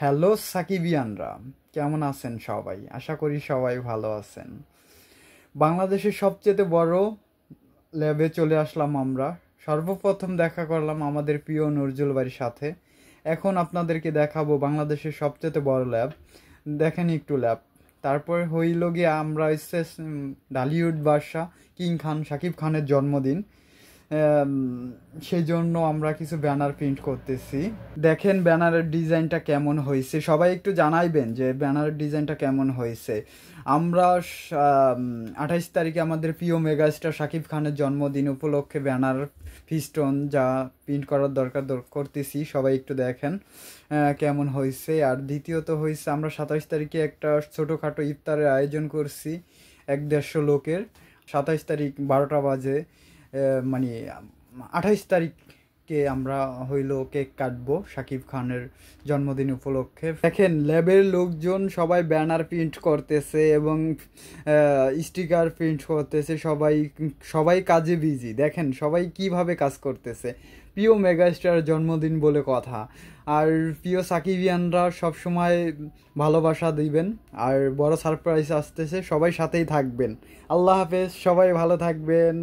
Hello সাকিবিয়ানরা, কেমন আছেন সবাই? আশা করি সবাই ভালো আছেন। বাংলাদেশের সবচেয়ে বড় ল্যাবে চলে আসলাম আমরা। সর্বপ্রথম দেখা করলাম আমাদের প্রিয় নজরুল বাড়ির সাথে। এখন আপনাদেরকে দেখাবো বাংলাদেশের সবচেয়ে বড় ল্যাব। দেখেন একটু ল্যাব। তারপর হইল গিয়ে আমরা হচ্ছে ঢালিউড বাদশা কিং খান শাকিব খানের জন্মদিন। আম, সেই জন্য আমরা কিছু ব্যানার প্রিন্ট করতেছি। দেখেন ব্যানারের ডিজাইনটা কেমন হয়েছে, সবাই একটু জানাইবেন যে ব্যানারের ডিজাইনটা কেমন হয়েছে। আমরা 28 তারিখে আমাদের প্রিয় মেগাস্টার শাকিব খানের জন্মদিন উপলক্ষে ব্যানার ফিস্টন যা প্রিন্ট করার দরকার করতেছি, সবাই একটু দেখেন কেমন হয়েছে। আর দ্বিতীয়ত হয়েছে আমরা 27 তারিখে একটা ছোটোখাটো ইফতারের আয়োজন করছি 150 লোকের। 27 তারিখ 12টা বাজে, মানে 28 তারিখকে আমরা হইল কেক কাটবো শাকিব খানের জন্মদিন উপলক্ষে। দেখেন ল্যাবের লোকজন সবাই ব্যানার প্রিন্ট করতেছে এবং স্টিকার প্রিন্ট করতেছে, সবাই সবাই কাজে বিজি। দেখেন সবাই কিভাবে কাজ করতেছে। প্রিয় মেগাস্টার জন্মদিন বলে কথা। আর প্রিয় সাকিবিয়ানরা সবসময় ভালোবাসা দিবেন। আর বড় সারপ্রাইজ আসতেছে, সবাই সাথেই থাকবেন। আল্লাহ হাফেজ, সবাই ভালো থাকবেন।